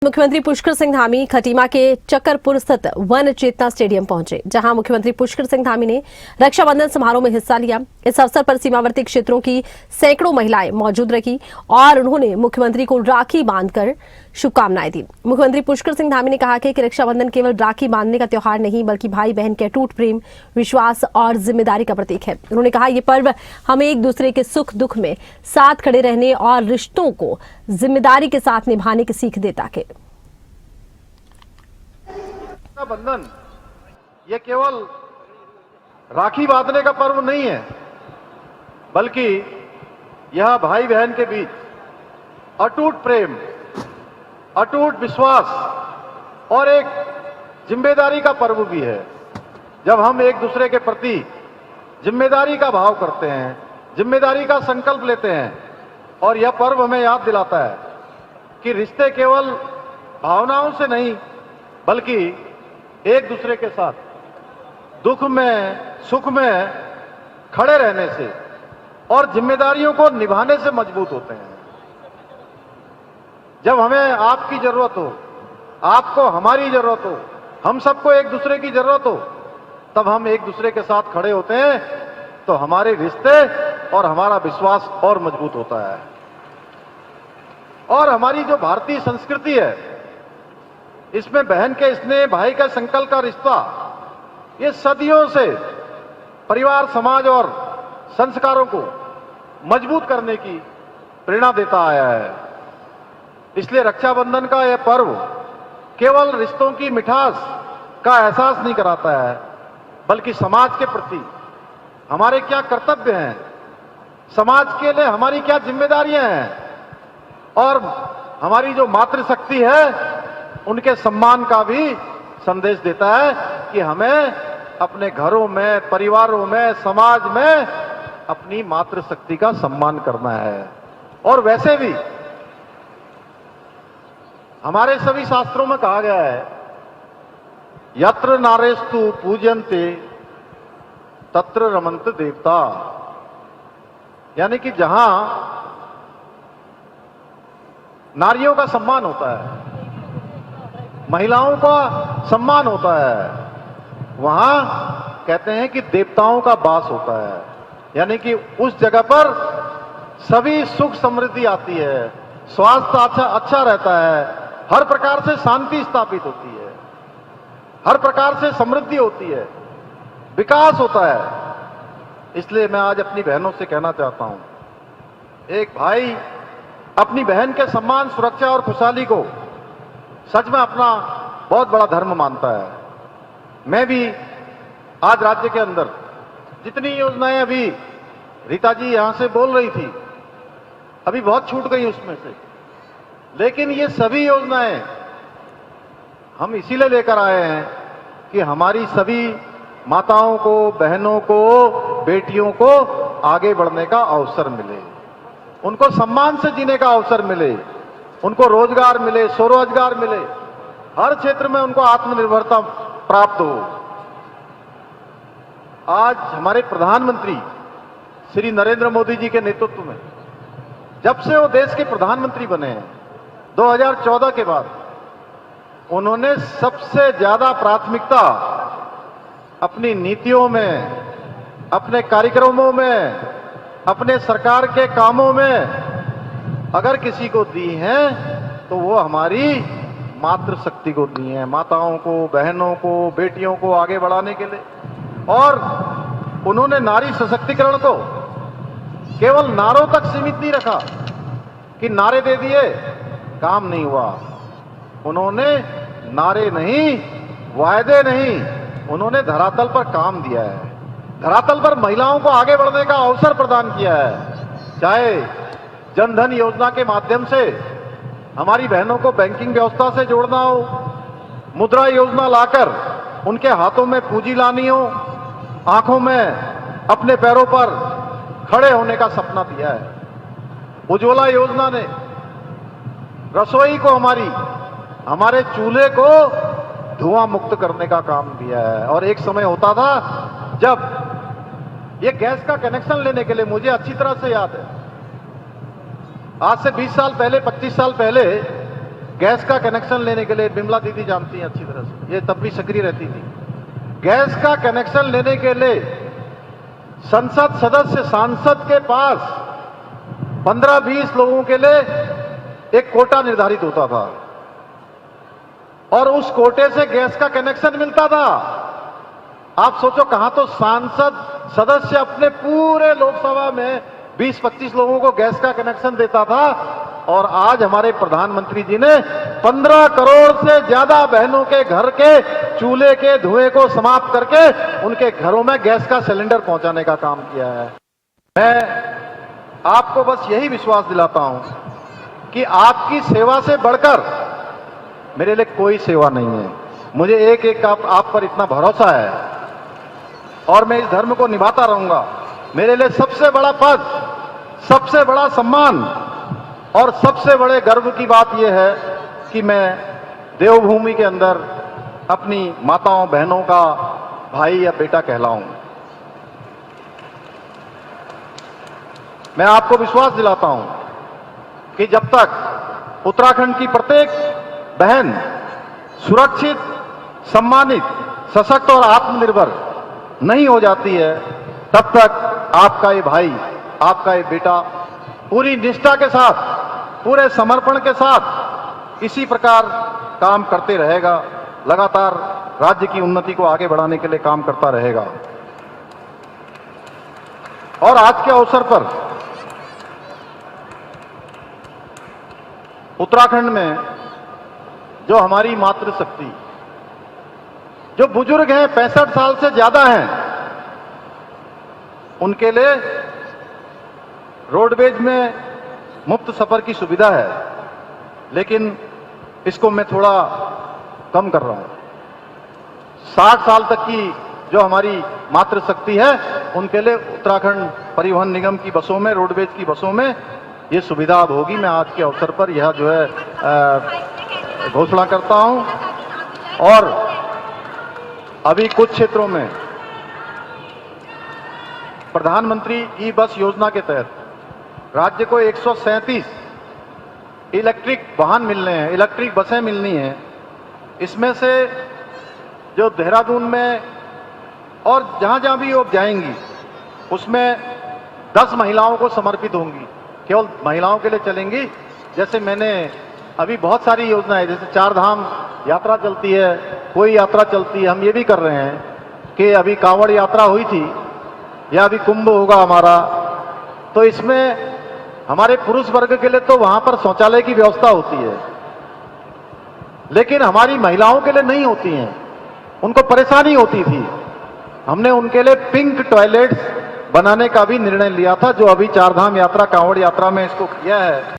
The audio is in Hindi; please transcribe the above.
मुख्यमंत्री पुष्कर सिंह धामी खटीमा के चक्करपुर स्थित वन चेतना स्टेडियम पहुंचे, जहां मुख्यमंत्री पुष्कर सिंह धामी ने रक्षाबंधन समारोह में हिस्सा लिया। इस अवसर पर सीमावर्ती क्षेत्रों की सैकड़ों महिलाएं मौजूद रही और उन्होंने मुख्यमंत्री को राखी बांधकर शुभकामनाएं दी। मुख्यमंत्री पुष्कर सिंह धामी ने कहा कि रक्षाबंधन केवल राखी बांधने का त्योहार नहीं, बल्कि भाई बहन के अटूट प्रेम, विश्वास और जिम्मेदारी का प्रतीक है। उन्होंने कहा, ये पर्व हमें एक दूसरे के सुख दुख में साथ खड़े रहने और रिश्तों को जिम्मेदारी के साथ निभाने की सीख देता है। बंधन ये केवल राखी बांधने का पर्व नहीं है, बल्कि यह भाई बहन के बीच अटूट प्रेम, अटूट विश्वास और एक जिम्मेदारी का पर्व भी है। जब हम एक दूसरे के प्रति जिम्मेदारी का भाव करते हैं, जिम्मेदारी का संकल्प लेते हैं, और यह पर्व हमें याद दिलाता है कि रिश्ते केवल भावनाओं से नहीं, बल्कि एक दूसरे के साथ दुख में, सुख में खड़े रहने से और जिम्मेदारियों को निभाने से मजबूत होते हैं। जब हमें आपकी जरूरत हो, आपको हमारी जरूरत हो, हम सबको एक दूसरे की जरूरत हो, तब हम एक दूसरे के साथ खड़े होते हैं, तो हमारे रिश्ते और हमारा विश्वास और मजबूत होता है। और हमारी जो भारतीय संस्कृति है, इसमें बहन के स्नेह, भाई का संकल्प का रिश्ता, ये सदियों से परिवार, समाज और संस्कारों को मजबूत करने की प्रेरणा देता आया है। इसलिए रक्षाबंधन का यह पर्व केवल रिश्तों की मिठास का एहसास नहीं कराता है, बल्कि समाज के प्रति हमारे क्या कर्तव्य हैं, समाज के लिए हमारी क्या जिम्मेदारियां हैं, और हमारी जो मातृशक्ति है उनके सम्मान का भी संदेश देता है कि हमें अपने घरों में, परिवारों में, समाज में अपनी मातृशक्ति का सम्मान करना है। और वैसे भी हमारे सभी शास्त्रों में कहा गया है, यत्र नारेस्तु पूजन्ते तत्र रमन्त देवता, यानी कि जहां नारियों का सम्मान होता है, महिलाओं का सम्मान होता है, वहां कहते हैं कि देवताओं का वास होता है। यानी कि उस जगह पर सभी सुख समृद्धि आती है, स्वास्थ्य अच्छा रहता है, हर प्रकार से शांति स्थापित होती है, हर प्रकार से समृद्धि होती है, विकास होता है। इसलिए मैं आज अपनी बहनों से कहना चाहता हूं, एक भाई अपनी बहन के सम्मान, सुरक्षा और खुशहाली को सच में अपना बहुत बड़ा धर्म मानता है। मैं भी आज राज्य के अंदर जितनी योजनाएं अभी रीता जी यहां से बोल रही थी, अभी बहुत छूट गई उसमें से, लेकिन ये सभी योजनाएं हम इसीलिए लेकर आए हैं कि हमारी सभी माताओं को, बहनों को, बेटियों को आगे बढ़ने का अवसर मिले, उनको सम्मान से जीने का अवसर मिले, उनको रोजगार मिले, स्वरोजगार मिले, हर क्षेत्र में उनको आत्मनिर्भरता प्राप्त हो। आज हमारे प्रधानमंत्री श्री नरेंद्र मोदी जी के नेतृत्व में जब से वो देश के प्रधानमंत्री बने हैं 2014 के बाद, उन्होंने सबसे ज्यादा प्राथमिकता अपनी नीतियों में, अपने कार्यक्रमों में, अपने सरकार के कामों में अगर किसी को दी हैं तो वो हमारी मातृशक्ति को दी हैं, माताओं को, बहनों को, बेटियों को आगे बढ़ाने के लिए। और उन्होंने नारी सशक्तिकरण को केवल नारों तक सीमित नहीं रखा कि नारे दे दिए, काम नहीं हुआ। उन्होंने नारे नहीं, वायदे नहीं, उन्होंने धरातल पर काम दिया है, धरातल पर महिलाओं को आगे बढ़ने का अवसर प्रदान किया है। चाहे जनधन योजना के माध्यम से हमारी बहनों को बैंकिंग व्यवस्था से जोड़ना हो, मुद्रा योजना लाकर उनके हाथों में पूंजी लानी हो, आंखों में अपने पैरों पर खड़े होने का सपना दिया है। उज्ज्वला योजना ने रसोई को, हमारे चूल्हे को धुआं मुक्त करने का काम दिया है। और एक समय होता था जब ये गैस का कनेक्शन लेने के लिए, मुझे अच्छी तरह से याद है, आज से 20 साल पहले, 25 साल पहले गैस का कनेक्शन लेने के लिए, बिमला दीदी जानती हैं अच्छी तरह से, ये तब भी सक्रिय रहती थी, गैस का कनेक्शन लेने के लिए संसद सदस्य सांसद के पास 15-20 लोगों के लिए एक कोटा निर्धारित होता था और उस कोटे से गैस का कनेक्शन मिलता था। आप सोचो, कहां तो सांसद सदस्य अपने पूरे लोकसभा में 20-25 लोगों को गैस का कनेक्शन देता था, और आज हमारे प्रधानमंत्री जी ने 15 करोड़ से ज्यादा बहनों के घर के चूल्हे के धुएं को समाप्त करके उनके घरों में गैस का सिलेंडर पहुंचाने का काम किया है। मैं आपको बस यही विश्वास दिलाता हूं कि आपकी सेवा से बढ़कर मेरे लिए कोई सेवा नहीं है। मुझे एक एक आप पर इतना भरोसा है और मैं इस धर्म को निभाता रहूंगा। मेरे लिए सबसे बड़ा पद, सबसे बड़ा सम्मान और सबसे बड़े गर्व की बात यह है कि मैं देवभूमि के अंदर अपनी माताओं बहनों का भाई या बेटा कहलाऊं। मैं आपको विश्वास दिलाता हूं कि जब तक उत्तराखंड की प्रत्येक बहन सुरक्षित, सम्मानित, सशक्त और आत्मनिर्भर नहीं हो जाती है, तब तक आपका ये भाई, आपका ये बेटा पूरी निष्ठा के साथ, पूरे समर्पण के साथ इसी प्रकार काम करते रहेगा, लगातार राज्य की उन्नति को आगे बढ़ाने के लिए काम करता रहेगा। और आज के अवसर पर उत्तराखंड में जो हमारी मातृशक्ति, जो बुजुर्ग हैं 65 साल से ज्यादा हैं, उनके लिए रोडवेज में मुफ्त सफर की सुविधा है, लेकिन इसको मैं थोड़ा कम कर रहा हूं। 60 साल तक की जो हमारी मातृशक्ति है, उनके लिए उत्तराखंड परिवहन निगम की बसों में, रोडवेज की बसों में ये सुविधा अब होगी। मैं आज के अवसर पर यह जो है घोषणा करता हूं। और अभी कुछ क्षेत्रों में प्रधानमंत्री ई बस योजना के तहत राज्य को 137 इलेक्ट्रिक वाहन मिलने हैं, इलेक्ट्रिक बसें मिलनी हैं। इसमें से जो देहरादून में और जहां जहां भी वो जाएंगी, उसमें 10 महिलाओं को समर्पित होंगी, केवल महिलाओं के लिए चलेंगी। जैसे मैंने अभी बहुत सारी योजनाएं, जैसे 4 धाम यात्रा चलती है, कोई यात्रा चलती है, हम ये भी कर रहे हैं कि अभी कांवड़ यात्रा हुई थी या अभी कुंभ होगा हमारा, तो इसमें हमारे पुरुष वर्ग के लिए तो वहां पर शौचालय की व्यवस्था होती है, लेकिन हमारी महिलाओं के लिए नहीं होती हैं, उनको परेशानी होती थी। हमने उनके लिए पिंक टॉयलेट्स बनाने का भी निर्णय लिया था, जो अभी 4 धाम यात्रा, कांवड़ यात्रा में इसको किया है।